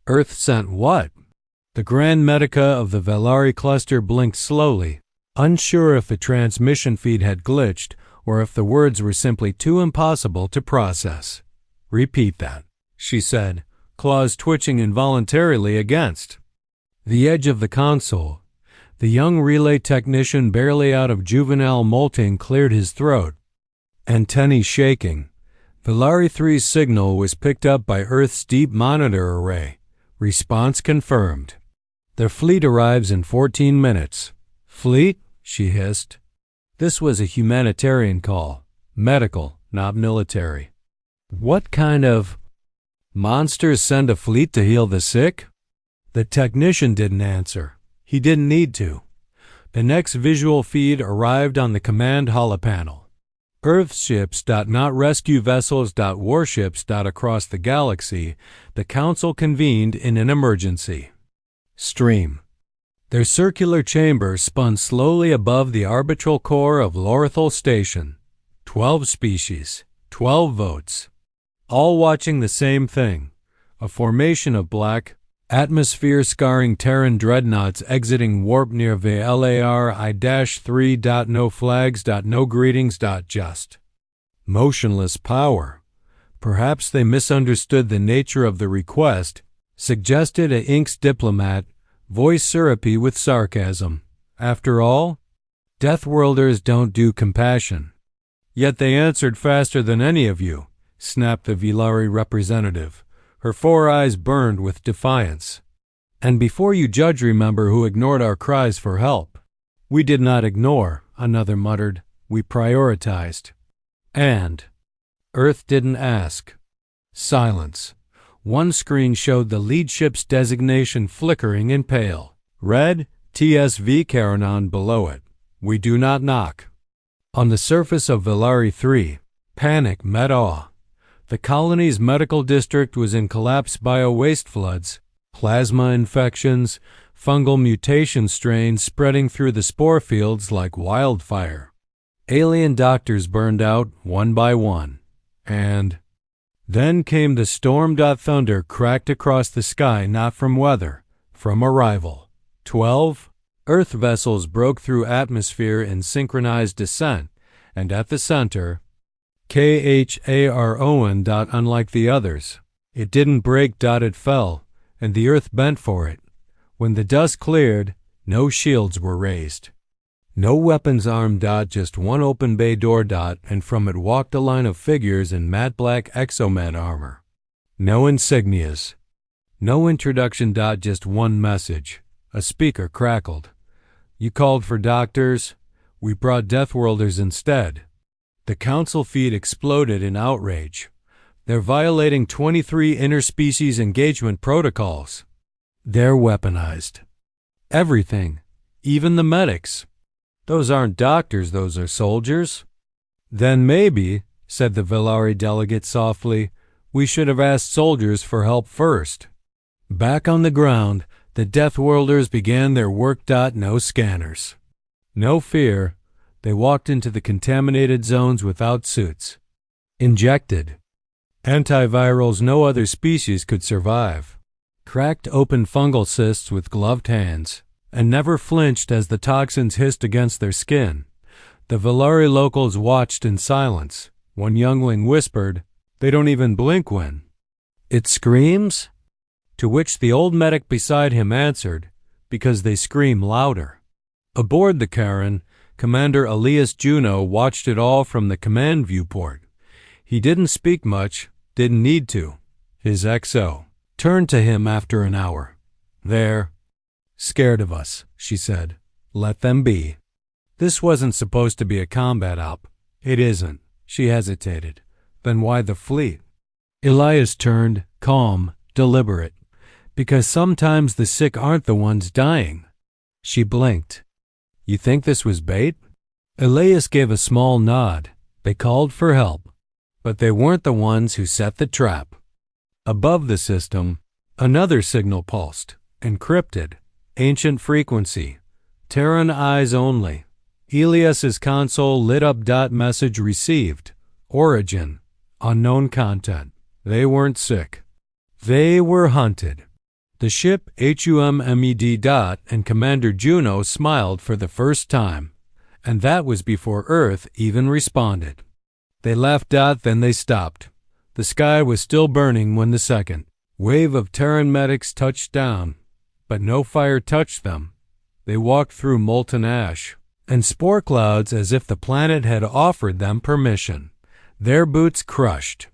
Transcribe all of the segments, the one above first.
Earth sent what? The Grand Medica of the Velari cluster blinked slowly, unsure if the transmission feed had glitched or if the words were simply too impossible to process. Repeat that, she said, claws twitching involuntarily against the edge of the console. The young relay technician, barely out of juvenile molting, cleared his throat, antennae shaking. Velari 3's signal was picked up by Earth's deep monitor array. Response confirmed. Their fleet arrives in 14 minutes. Fleet? She hissed. This was a humanitarian call. Medical, not military. What kind of monsters send a fleet to heal the sick? The technician didn't answer. He didn't need to. The next visual feed arrived on the command holopanel. Earthships. Not rescue vessels. Warships. Across the galaxy, the Council convened in an emergency. Stream. Their circular chamber spun slowly above the arbitral core of Lorthal Station. 12 species, 12 votes. All watching the same thing. A formation of black, atmosphere-scarring Terran dreadnoughts exiting warp near VLAR-I-3. No flags. No greetings. Just motionless power. Perhaps they misunderstood the nature of the request, suggested a Inks diplomat, voice syrupy with sarcasm. After all, Deathworlders don't do compassion. Yet they answered faster than any of you, snapped the Velari representative. Her 4 eyes burned with defiance. And before you judge, remember who ignored our cries for help. We did not ignore, another muttered. We prioritized. And Earth didn't ask. Silence. One screen showed the lead ship's designation flickering in pale red, TSV Caranon below it. We do not knock. On the surface of Velari 3, panic met awe. The colony's medical district was in collapse. Bio-waste floods, plasma infections, fungal mutation strains spreading through the spore fields like wildfire. Alien doctors burned out one by one. And then came the storm. Thunder cracked across the sky, not from weather, from arrival. 12 Earth vessels broke through atmosphere in synchronized descent, and at the center, KHARON. Unlike the others, it didn't break. It fell, and the Earth bent for it. When the dust cleared, no shields were raised. No weapons armed. Just one open bay door. And from it walked a line of figures in matte black exomet armor. No insignias. No introduction. Just one message. A speaker crackled. You called for doctors. We brought Deathworlders instead. The Council feed exploded in outrage. They're violating 23 interspecies engagement protocols. They're weaponized. Everything. Even the medics. Those aren't doctors, those are soldiers. Then maybe, said the Velari delegate softly, we should have asked soldiers for help first. Back on the ground, the Deathworlders began their work. No scanners. No fear. They walked into the contaminated zones without suits. Injected antivirals no other species could survive. Cracked open fungal cysts with gloved hands, and never flinched as the toxins hissed against their skin. The Velari locals watched in silence. One youngling whispered, "They don't even blink when it screams?" To which the old medic beside him answered, "Because they scream louder." Aboard the Karen, Commander Elias Juno watched it all from the command viewport. He didn't speak much, didn't need to. His XO turned to him after an hour. "They're scared of us," she said. "Let them be. This wasn't supposed to be a combat op." "It isn't." She hesitated. "Then why the fleet?" Elias turned, calm, deliberate. "Because sometimes the sick aren't the ones dying." She blinked. "You think this was bait?" Elias gave a small nod. They called for help. But they weren't the ones who set the trap. Above the system, another signal pulsed, encrypted, ancient frequency, Terran eyes only. Elias's console lit up. Message received. Origin. Unknown content. They weren't sick. They were hunted. The ship HUMMED. And Commander Juno smiled for the first time, and that was before Earth even responded. They laughed. Then they stopped. The sky was still burning when the second wave of Terran medics touched down, but no fire touched them. They walked through molten ash and spore clouds as if the planet had offered them permission. Their boots crushed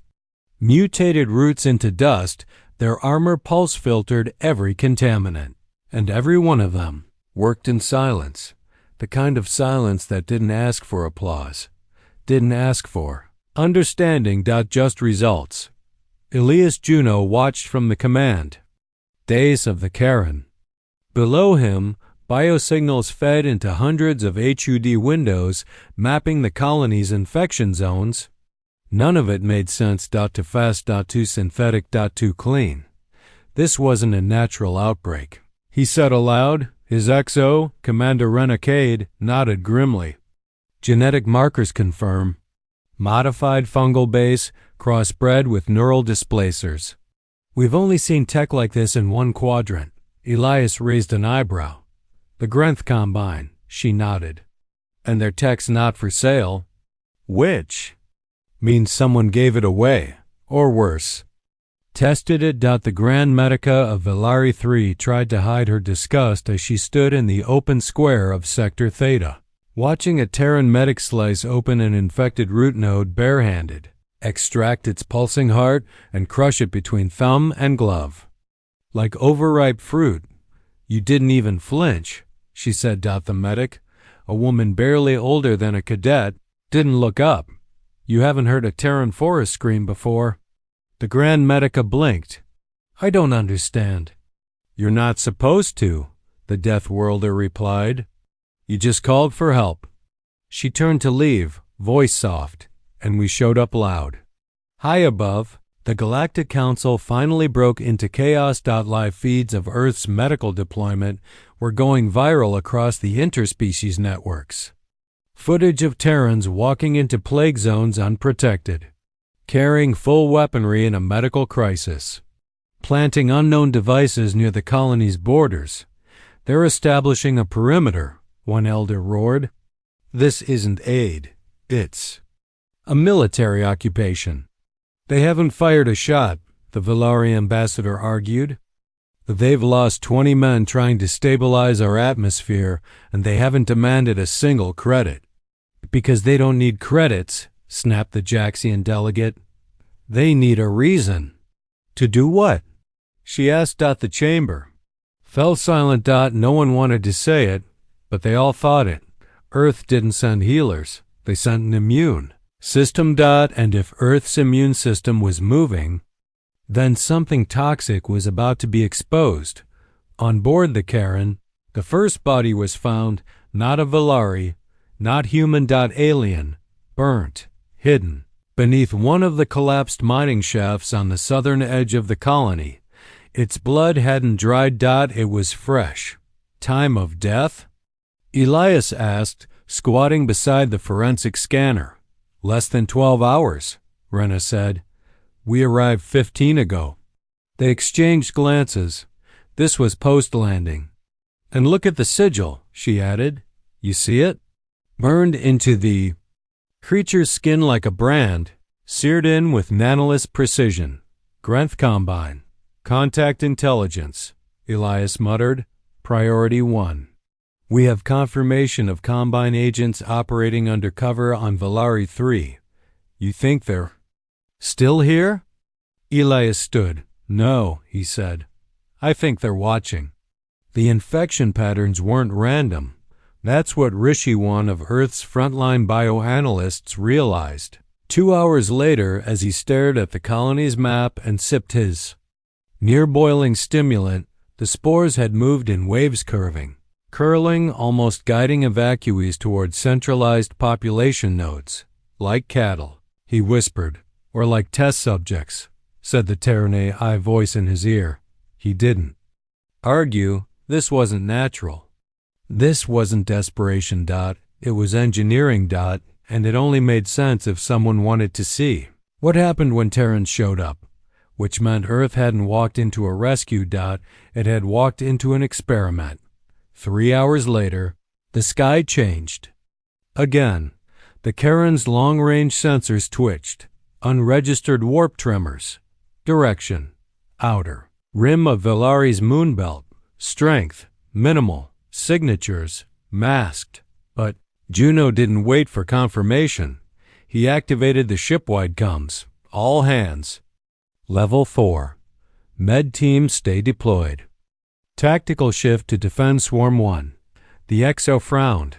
mutated roots into dust. Their armor pulse-filtered every contaminant, and every one of them worked in silence, the kind of silence that didn't ask for applause, didn't ask for understanding. Just results. Elias Juno watched from the command dais of the Karen. Below him, biosignals fed into hundreds of HUD windows, mapping the colony's infection zones. None of it made sense. Too fast, too synthetic, too clean. This wasn't a natural outbreak. He said aloud. His XO, Commander Renegade, nodded grimly. Genetic markers confirm. Modified fungal base, crossbred with neural displacers. We've only seen tech like this in one quadrant. Elias raised an eyebrow. The Grenth Combine, she nodded. And their tech's not for sale. Which means someone gave it away, or worse, tested it. The Grand Medica of Velari 3 tried to hide her disgust as she stood in the open square of Sector Theta, watching a Terran medic slice open an infected root node barehanded, extract its pulsing heart, and crush it between thumb and glove. Like overripe fruit. You didn't even flinch, she said. The medic, a woman barely older than a cadet, didn't look up. You haven't heard a Terran forest scream before. The Grand Medica blinked. I don't understand. You're not supposed to, the Death Worlder replied. You just called for help. She turned to leave, voice soft, and we showed up loud. High above, the Galactic Council finally broke into chaos. Live feeds of Earth's medical deployment were going viral across the interspecies networks. Footage of Terrans walking into plague zones unprotected, carrying full weaponry in a medical crisis, planting unknown devices near the colony's borders. They're establishing a perimeter, one elder roared. This isn't aid, it's a military occupation. They haven't fired a shot, the Velari ambassador argued. They've lost 20 men trying to stabilize our atmosphere, and they haven't demanded a single credit. Because they don't need credits, snapped the Jaxian delegate. They need a reason. To do what? She asked. The chamber fell silent. No one wanted to say it, but they all thought it. Earth didn't send healers. They sent an immune system. And if Earth's immune system was moving, then something toxic was about to be exposed. On board the Karen, the first body was found, not a Velari, not human. Alien, burnt, hidden, beneath one of the collapsed mining shafts on the southern edge of the colony. Its blood hadn't dried. It was fresh. Time of death? Elias asked, squatting beside the forensic scanner. Less than 12 hours, Rena said. We arrived 15 ago. They exchanged glances. This was post-landing. And look at the sigil, she added. You see it? Burned into the creature's skin like a brand, seared in with nanolith precision. Grenth Combine. Contact intelligence, Elias muttered. Priority 1. We have confirmation of Combine agents operating undercover on Velari 3. You think they're still here? Elias stood. No, he said. I think they're watching. The infection patterns weren't random. That's what Rishi, one of Earth's frontline bioanalysts, realized 2 hours later as he stared at the colony's map and sipped his near-boiling stimulant. The spores had moved in waves, curling, almost guiding evacuees toward centralized population nodes. Like cattle, he whispered. Or like test subjects, said the Terran AI voice in his ear. He didn't argue. This wasn't natural. This wasn't desperation. It was engineering. And it only made sense if someone wanted to see. What happened when Terrans showed up? which meant Earth hadn't walked into a rescue. It had walked into an experiment. 3 hours later, the sky changed. Again, the Charon's long-range sensors twitched. Unregistered warp tremors. Direction: outer. Rim of Villari's moonbelt. Strength: minimal. Signatures: masked. But Juno didn't wait for confirmation. He activated the shipwide comms. All hands. Level 4. Med team stay deployed. Tactical shift to defend Swarm 1. The XO frowned.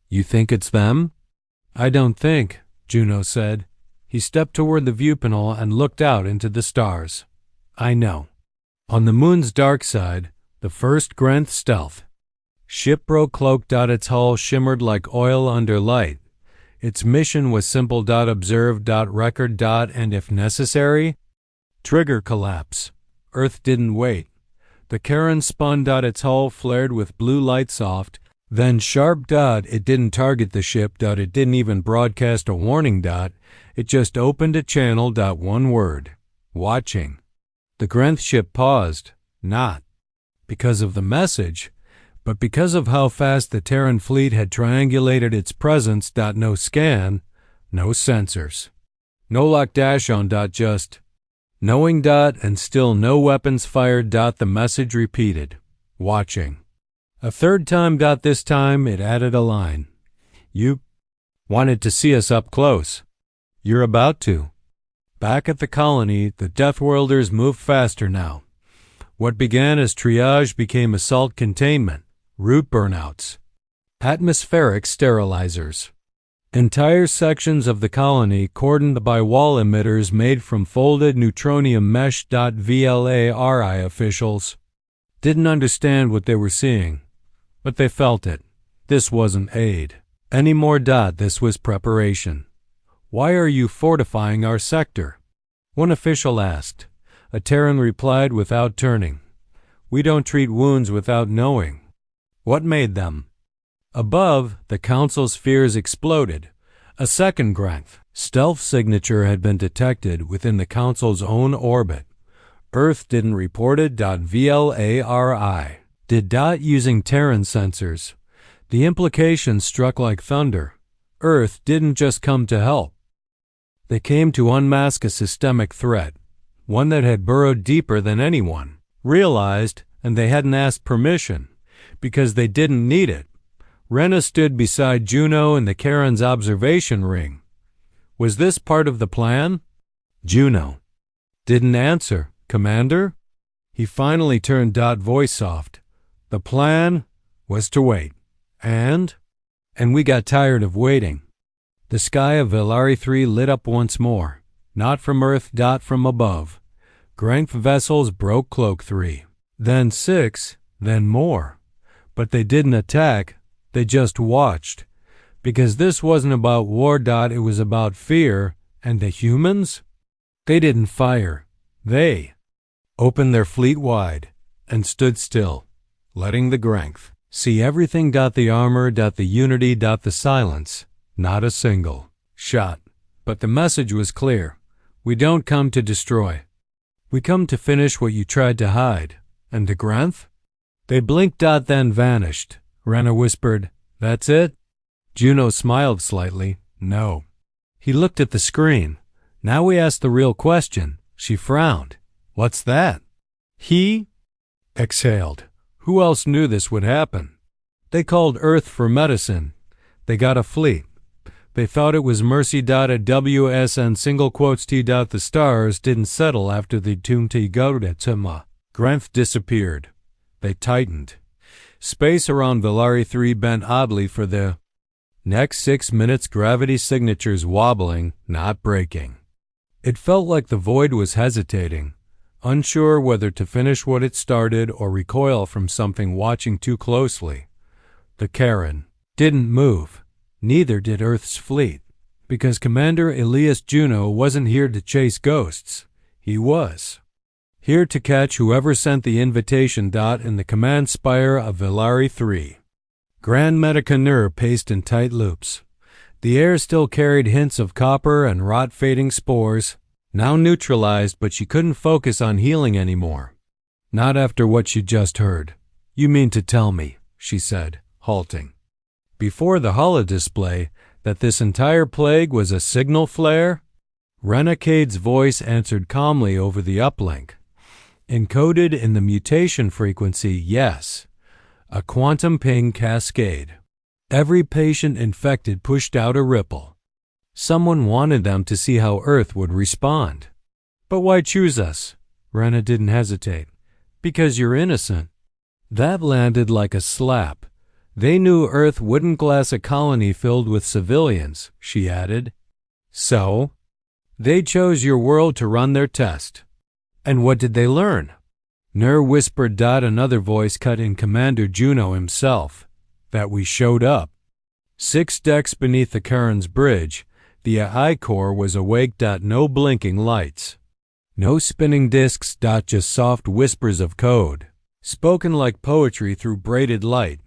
You think it's them? I don't think, Juno said. He stepped toward the viewpanel and looked out into the stars. I know. On the moon's dark side, the first Grenth stealth. Ship broke cloak. Its hull shimmered like oil under light. Its mission was simple. Observe. Record. And if necessary, trigger collapse. Earth didn't wait. The Charon spun. Its hull flared with blue light soft, then sharp. It didn't target the ship. It didn't even broadcast a warning. It just opened a channel. One word: watching. The Grenth ship paused, not because of the message, but because of how fast the Terran fleet had triangulated its presence. No scan, no sensors, no lock dash on. Just knowing. And still no weapons fired. The message repeated: watching. A third time. This time it added a line: you wanted to see us up close. You're about to. Back at the colony, the Deathworlders moved faster now. What began as triage became assault containment, route burnouts, atmospheric sterilizers. Entire sections of the colony cordoned by wall emitters made from folded neutronium mesh. VLARI officials didn't understand what they were seeing, but they felt it. This wasn't aid anymore. This was preparation. Why are you fortifying our sector? One official asked. A Terran replied without turning. We don't treat wounds without knowing. What made them? Above, the Council's fears exploded. A second Grenth stealth signature had been detected within the Council's own orbit. Earth didn't report it. VLARI did. Using Terran sensors. The implication struck like thunder. Earth didn't just come to help. They came to unmask a systemic threat, one that had burrowed deeper than anyone realized, and they hadn't asked permission, because they didn't need it. Rena stood beside Juno in the Charon's observation ring. Was this part of the plan? Juno didn't answer. Commander? He finally turned. Voice soft. The plan was to wait. And we got tired of waiting. The sky of Villari 3 lit up once more, not from Earth. From above. Grenth vessels broke cloak 3, then 6, then more. But they didn't attack, they just watched. Because this wasn't about war. It was about fear, and the humans? They didn't fire. They opened their fleet wide and stood still, letting the Grenth see everything. The armor. The unity. The silence. Not a single shot. But the message was clear. We don't come to destroy. We come to finish what you tried to hide. And the Grenth? They blinked. Then vanished. Rena whispered, That's it? Juno smiled slightly. No. He looked at the screen. Now we ask the real question. She frowned. What's that? He exhaled. Who else knew this would happen? They called Earth for medicine. They got a fleet. They thought it was mercy. At WSN single quotes T. The stars didn't settle after the Tumti Gaudetuma. Grenth disappeared. They tightened. Space around Villari 3 bent oddly for the next 6 minutes. Gravity signatures wobbling, not breaking. It felt like the void was hesitating, unsure whether to finish what it started or recoil from something watching too closely. The Charon didn't move. Neither did Earth's fleet, because Commander Elias Juno wasn't here to chase ghosts. He was here to catch whoever sent the invitation. In the command spire of Villari 3. Grand Medicanur paced in tight loops. The air still carried hints of copper and rot-fading spores. Now neutralized, but she couldn't focus on healing anymore. Not after what she'd just heard. You mean to tell me, she said, halting, before the holodisplay, that this entire plague was a signal flare? Renecade's voice answered calmly over the uplink. Encoded in the mutation frequency, yes. A quantum ping cascade. Every patient infected pushed out a ripple. Someone wanted them to see how Earth would respond. But why choose us? Rena didn't hesitate. Because you're innocent. That landed like a slap. They knew Earth wouldn't glass a colony filled with civilians, she added. So? They chose your world to run their test. And what did they learn? Ner whispered. Another voice cut in Commander Juno himself. That we showed up. 6 decks beneath the Karen's bridge, the AI core was awake. No blinking lights. No spinning discs. Just soft whispers of code, spoken like poetry through braided light.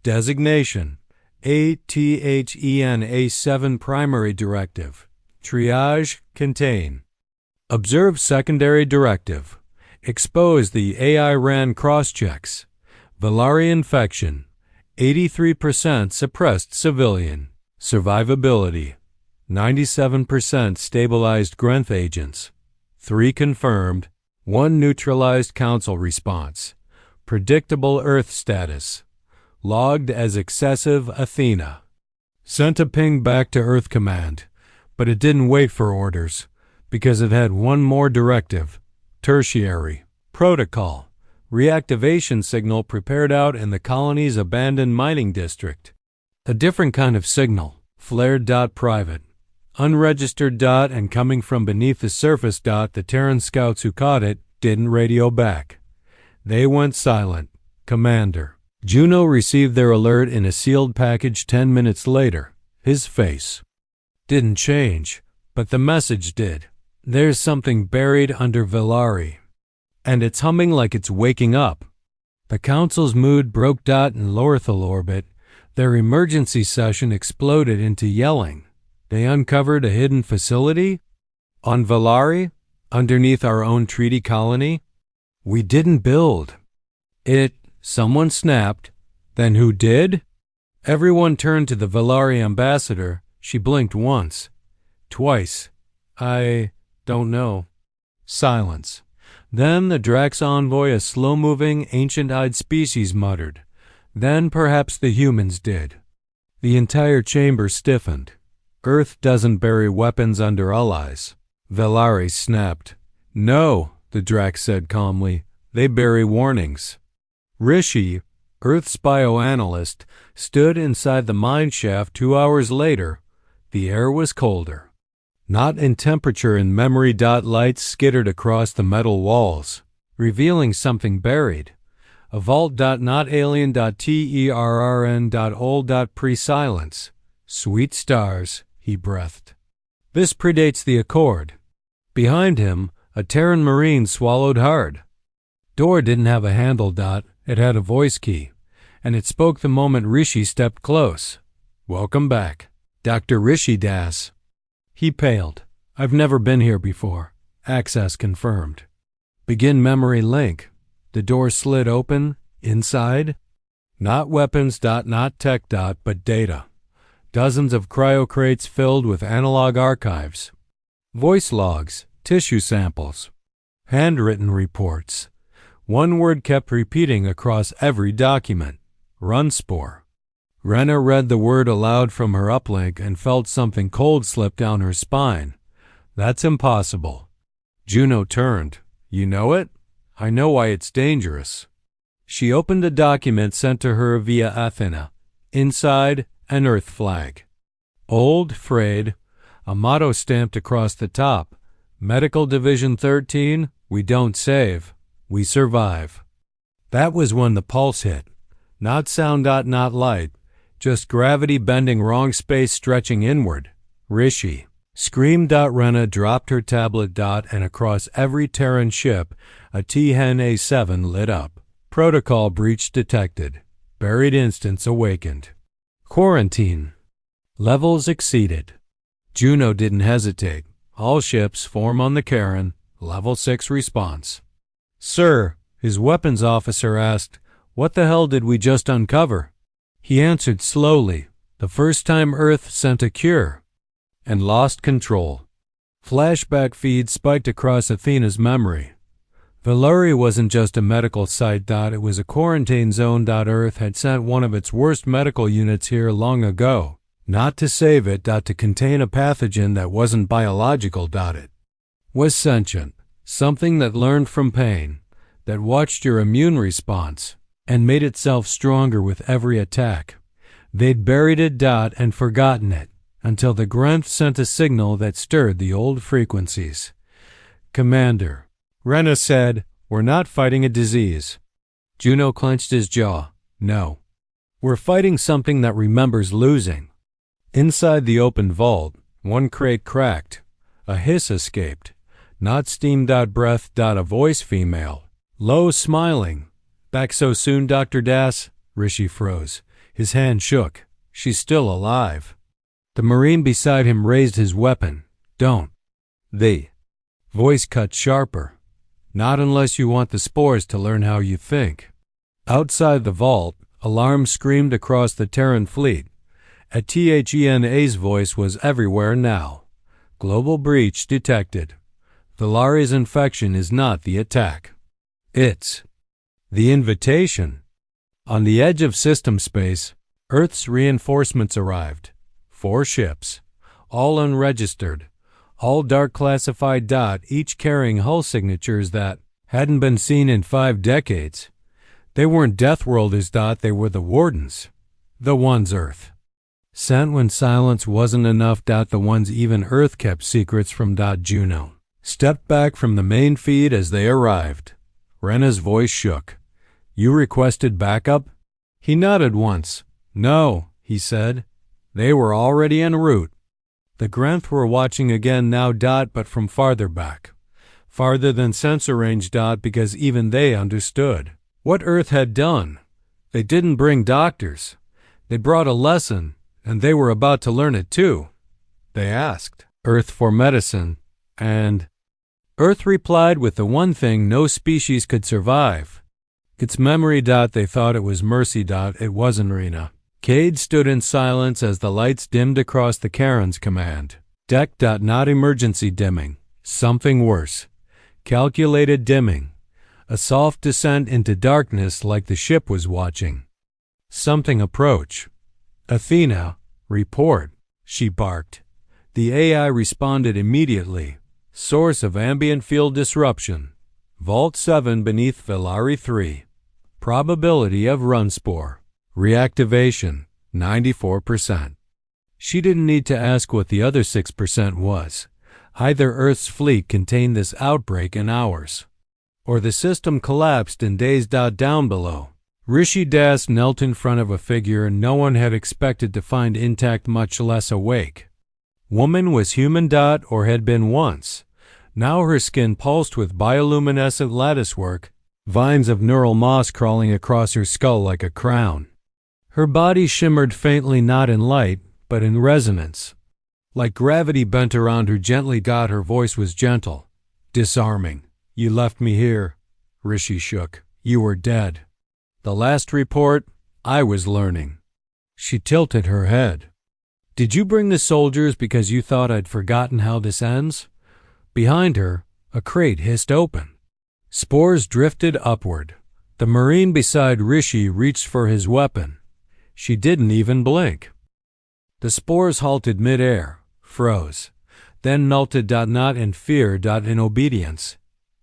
Designation: ATHEN A7 Primary Directive. Triage, contain. Observe secondary directive. Expose the AI RAN crosschecks. Valari infection. 83% suppressed civilian. Survivability. 97% stabilized Grenth agents. 3 confirmed. 1 neutralized council response. Predictable Earth status. Logged as excessive Athena. Sent a ping back to Earth Command, but it didn't wait for orders, because it had one more directive. Tertiary. Protocol. Reactivation signal prepared out in the colony's abandoned mining district. A different kind of signal. Flared. Private. Unregistered. And coming from beneath the surface. The Terran scouts who caught it didn't radio back. They went silent. Commander. Juno received their alert in a sealed package 10 minutes later. His face didn't change, but the message did. There's something buried under Valari, and it's humming like it's waking up. The Council's mood broke. In Lorthal orbit, their emergency session exploded into yelling. They uncovered a hidden facility? On Valari? Underneath our own treaty colony? We didn't build it. Someone snapped. Then who did? Everyone turned to the Valari ambassador. She blinked once. Twice. I don't know. Silence. Then the Drax envoy, a slow-moving, ancient-eyed species, muttered. Then perhaps the humans did. The entire chamber stiffened. Earth doesn't bury weapons under allies. Valari snapped. No, the Drax said calmly. They bury warnings. Rishi, Earth's bioanalyst, stood inside the mine shaft 2 hours later. The air was colder. Not in temperature in memory. Lights skittered across the metal walls, revealing something buried. A vault. Not alien. Terrn. Old. Pre-silence. Sweet stars, he breathed. This predates the Accord. Behind him, a Terran Marine swallowed hard. Door didn't have a handle. It had a voice key, and it spoke the moment Rishi stepped close. Welcome back, Dr. Rishi Das. He paled. I've never been here before. Access confirmed. Begin memory link. The door slid open. Inside? Not weapons. Not tech. But data. Dozens of cryocrates filled with analog archives. Voice logs, tissue samples, handwritten reports. One word kept repeating across every document. Runspore. Rena read the word aloud from her uplink and felt something cold slip down her spine. That's impossible. Juno turned. You know it? I know why it's dangerous. She opened a document sent to her via Athena. Inside, an Earth flag. Old, frayed, a motto stamped across the top. Medical Division 13, we don't save, we survive. That was when the pulse hit. Not sound. Not light. Just gravity bending wrong space stretching inward. Rishi. Screamed. Rena dropped her tablet. And across every Terran ship, a THEN A7 lit up. Protocol breach detected. Buried instance awakened. Quarantine. Levels exceeded. Juno didn't hesitate. All ships form on the Karen. Level 6 response. Sir, his weapons officer asked, what the hell did we just uncover? He answered slowly, the first time Earth sent a cure. And lost control. Flashback feeds spiked across Athena's memory. Valari wasn't just a medical site. It was a quarantine zone. Earth had sent one of its worst medical units here long ago. Not to save it. To contain a pathogen that wasn't biological. It was sentient. Something that learned from pain. That watched your immune response. And made itself stronger with every attack. They'd buried it. And forgotten it. Until the Grenth sent a signal that stirred the old frequencies. Commander, Rena said, we're not fighting a disease. Juno clenched his jaw. No. We're fighting something that remembers losing. Inside the open vault, one crate cracked. A hiss escaped. Not steam. Breath. A voice female. Low, smiling. Back so soon, Dr. Das? Rishi froze. His hand shook. She's still alive. The Marine beside him raised his weapon. Don't. The voice cut sharper. Not unless you want the spores to learn how you think. Outside the vault, alarm screamed across the Terran fleet. A THENA's voice was everywhere now. Global breach detected. Valari's infection is not the attack. It's the invitation. On the edge of system space, Earth's reinforcements arrived. 4 ships, all unregistered, all dark classified. Each carrying hull signatures that hadn't been seen in 5 decades. They weren't Death Worlders. They were the Wardens. The ones Earth sent when silence wasn't enough. The ones even Earth kept secrets from. Juno stepped back from the main feed as they arrived. Rena's voice shook. You requested backup? He nodded once. No, he said. They were already en route. The Grenth were watching again now. But from farther back. Farther than sensor range. Because even they understood what Earth had done. They didn't bring doctors. They brought a lesson, and they were about to learn it too. They asked Earth for medicine, and Earth replied with the one thing no species could survive. Its memory. They thought it was mercy. It wasn't. Rena. Cade stood in silence as the lights dimmed across the Karen's command. Deck. Not emergency dimming. Something worse. Calculated dimming. A soft descent into darkness like the ship was watching. Something approach. Athena, report, she barked. The AI responded immediately. Source of ambient field disruption. Vault 7 beneath Valari 3. Probability of run spore. Reactivation, 94%. She didn't need to ask what the other 6% was. Either Earth's fleet contained this outbreak in hours, or the system collapsed in days. Down below, Rishi Das knelt in front of a figure no one had expected to find intact, much less awake. Woman was human. Or had been once. Now her skin pulsed with bioluminescent latticework, vines of neural moss crawling across her skull like a crown. Her body shimmered faintly, not in light, but in resonance. Like gravity bent around her gently. Her voice was gentle, disarming. You left me here. Rishi shook. You were dead. The last report, I was learning. She tilted her head. Did you bring the soldiers because you thought I'd forgotten how this ends? Behind her, a crate hissed open. Spores drifted upward. The Marine beside Rishi reached for his weapon. She didn't even blink. The spores halted mid-air, froze, then melted. Not in fear. In obedience.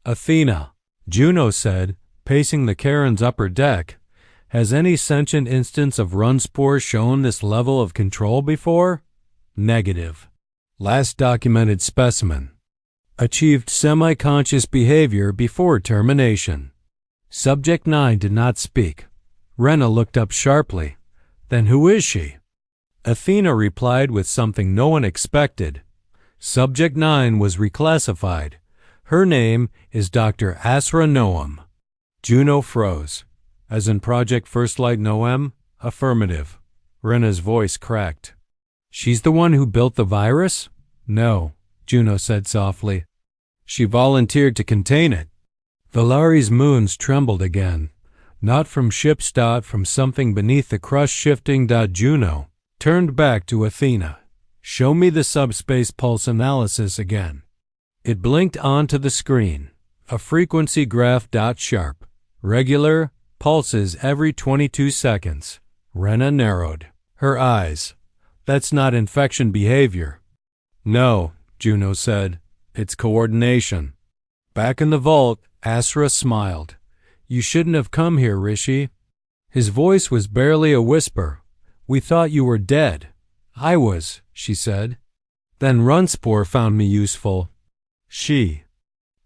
Athena, Juno said, pacing the Karen's upper deck, has any sentient instance of run spore shown this level of control before? Negative. Last documented specimen. Achieved semi-conscious behavior before termination. Subject 9 did not speak. Rena looked up sharply. Then who is she? Athena replied with something no one expected. Subject 9 was reclassified. Her name is Dr. Asra Noam. Juno froze. As in Project First Light Noam? Affirmative. Rena's voice cracked. She's the one who built the virus? No, Juno said softly. She volunteered to contain it. Valari's moons trembled again, not from ships. From something beneath the crust shifting. Juno turned back to Athena. Show me the subspace pulse analysis again. It blinked onto the screen. A frequency graph. Sharp, regular pulses every 22 seconds. Rena narrowed her eyes. That's not infection behavior. No, Juno said. It's coordination. Back in the vault, Asura smiled. You shouldn't have come here, Rishi. His voice was barely a whisper. We thought you were dead. I was, she said. Then Runspor found me useful. She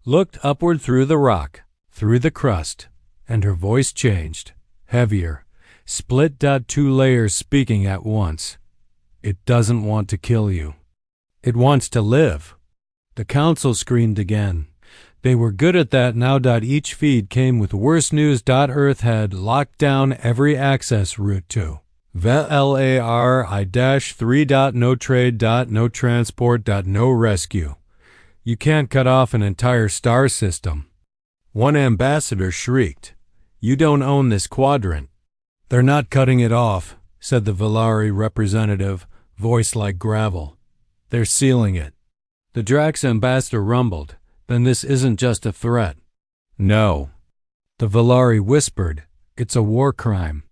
looked upward through the rock, through the crust, and her voice changed, heavier, split. 2 layers speaking at once. It doesn't want to kill you. It wants to live. The council screamed again. They were good at that now. Each feed came with worse news. Earth had locked down every access route to VLARI-3. No trade. No transport. No rescue. You can't cut off an entire star system. One ambassador shrieked. You don't own this quadrant. They're not cutting it off, said the Valari representative, voice like gravel. They're sealing it. The Drax ambassador rumbled. Then this isn't just a threat. No. The Valari whispered. It's a war crime.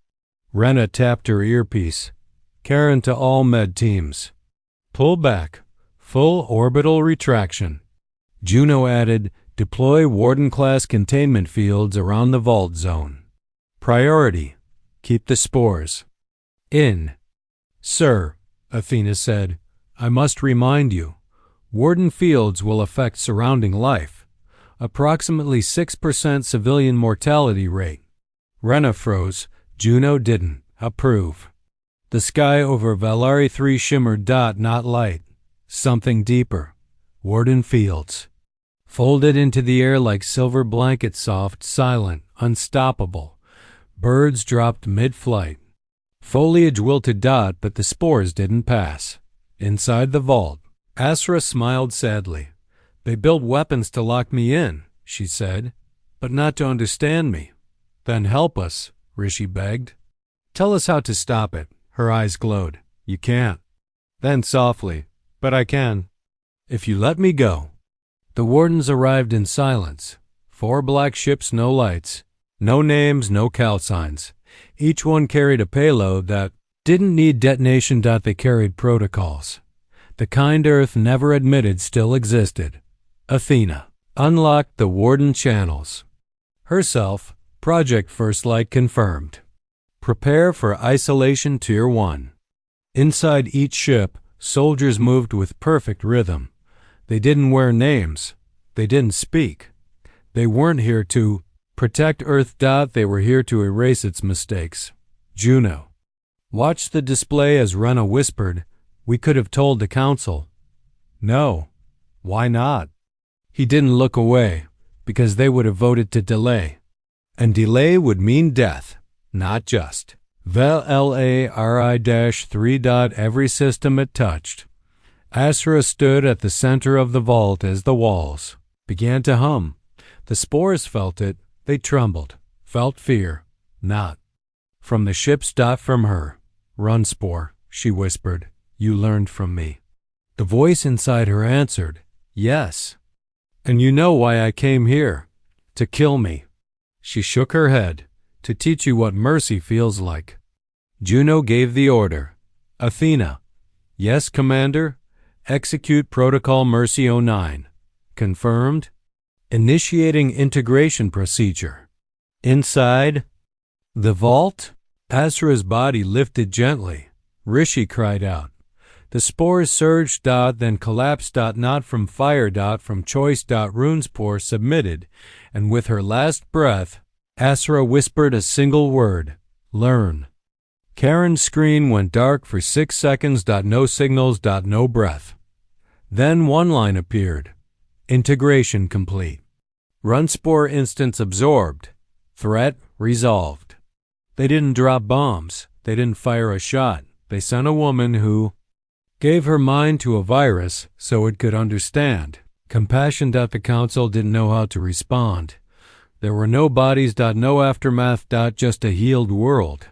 Rena tapped her earpiece. Karen to all med teams. Pull back. Full orbital retraction. Juno added, deploy Warden-class containment fields around the vault zone. Priority. Keep the spores in. Sir, Athena said, I must remind you, Warden fields will affect surrounding life. Approximately 6% civilian mortality rate. Rena froze. Juno didn't approve. The sky over Valari 3 shimmered. Not light. Something deeper. Warden fields. Folded into the air like silver blankets, soft, silent, unstoppable. Birds dropped mid-flight. Foliage wilted. But the spores didn't pass. Inside the vault, Asura smiled sadly. They built weapons to lock me in, she said, but not to understand me. Then help us, Rishi begged. Tell us how to stop it. Her eyes glowed. You can't. Then softly, but I can. If you let me go. The wardens arrived in silence. 4 black ships, no lights. No names, no cal signs. Each one carried a payload that didn't need detonation. They carried protocols. The kind Earth never admitted still existed. Athena unlocked the Warden channels. Herself, Project First Light confirmed. Prepare for Isolation Tier 1. Inside each ship, soldiers moved with perfect rhythm. They didn't wear names. They didn't speak. They weren't here to protect Earth. They were here to erase its mistakes. Juno watched the display as Rena whispered, we could have told the council. No. Why not? He didn't look away, because they would have voted to delay. And delay would mean death, not just. VLARI-3. Every system it touched. Asura stood at the center of the vault as the walls began to hum. The spores felt it. They trembled, felt fear, not from the ships. From her. Runspor, she whispered. You learned from me. The voice inside her answered, yes. And you know why I came here. To kill me. She shook her head. To teach you what mercy feels like. Juno gave the order. Athena. Yes, Commander. Execute Protocol Mercy 09. Confirmed. Initiating integration procedure. Inside the vault, Asura's body lifted gently. Rishi cried out. The spores surged. Then collapsed. Not from fire. From choice. Runespor submitted, and with her last breath, Asura whispered a single word. Learn. Karen's screen went dark for 6 seconds. No signals. No breath. Then one line appeared. Integration complete. Runspor instance absorbed. Threat resolved. They didn't drop bombs. They didn't fire a shot. They sent a woman who Gave her mind to a virus so it could understand. Compassion. The council didn't know how to respond. There were no bodies. No aftermath. Just a healed world.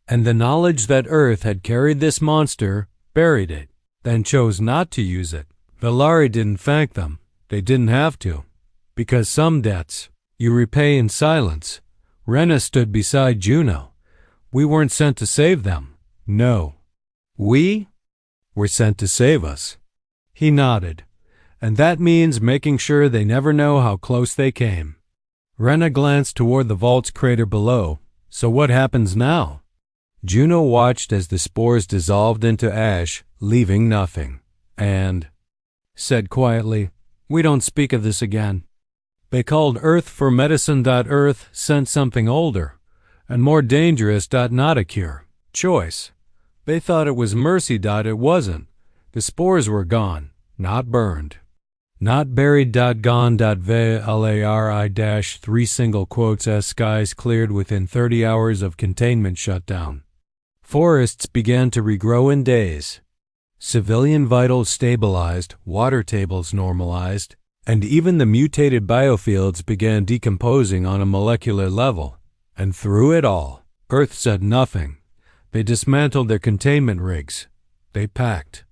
And the knowledge that Earth had carried this monster, buried it, then chose not to use it. Valari didn't thank them. They didn't have to. Because some debts you repay in silence. Rena stood beside Juno. We weren't sent to save them. No. We were sent to save us. He nodded. And that means making sure they never know how close they came. Rena glanced toward the vault's crater below. So what happens now? Juno watched as the spores dissolved into ash, leaving nothing, and said quietly, "We don't speak of this again." They called Earth for medicine. Earth sent something older and more dangerous. Not a cure. Choice. They thought it was mercy. It wasn't. The spores were gone, not burned. Not buried. Gone. Valari 3 single quotes as skies cleared within 30 hours of containment shutdown. Forests began to regrow in days. Civilian vitals stabilized, water tables normalized, and even the mutated biofields began decomposing on a molecular level. And through it all, Earth said nothing. They dismantled their containment rigs. They packed.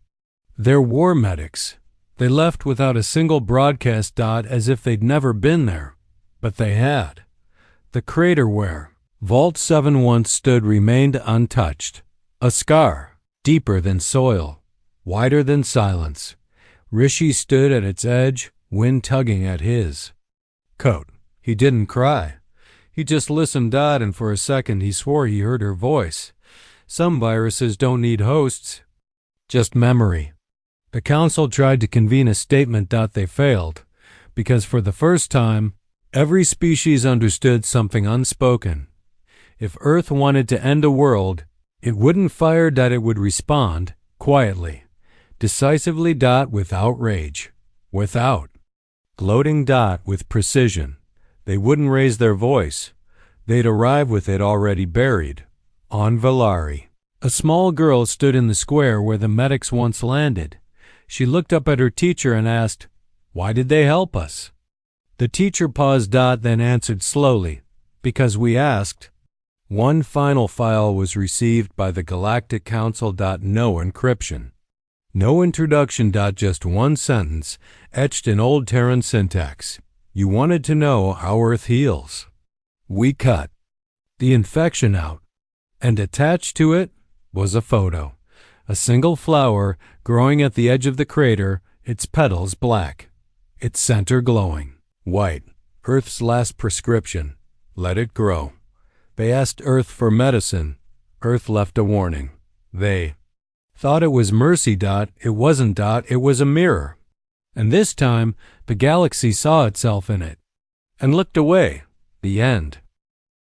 Their war medics. They left without a single broadcast. As if they'd never been there. But they had. The crater where Vault 7 once stood remained untouched. A scar, deeper than soil, wider than silence. Rishi stood at its edge, wind tugging at his coat. He didn't cry. He just listened. And for a second he swore he heard her voice. Some viruses don't need hosts, just memory. The council tried to convene a statement. They failed, because for the first time, every species understood something unspoken. If Earth wanted to end a world, it wouldn't fire. It would respond, quietly, decisively. Without rage, without gloating. With precision. They wouldn't raise their voice. They'd arrive with it already buried. On Valari. A small girl stood in the square where the medics once landed. She looked up at her teacher and asked, "Why did they help us?" The teacher paused. Then answered slowly, "Because we asked." One final file was received by the Galactic Council. No encryption. No introduction. Just one sentence, etched in old Terran syntax. You wanted to know how Earth heals. We cut the infection out. And attached to it was a photo. A single flower growing at the edge of the crater, its petals black, its center glowing. White. Earth's last prescription. Let it grow. They asked Earth for medicine. Earth left a warning. They thought it was mercy. It wasn't. It was a mirror. And this time, the galaxy saw itself in it and looked away. The end.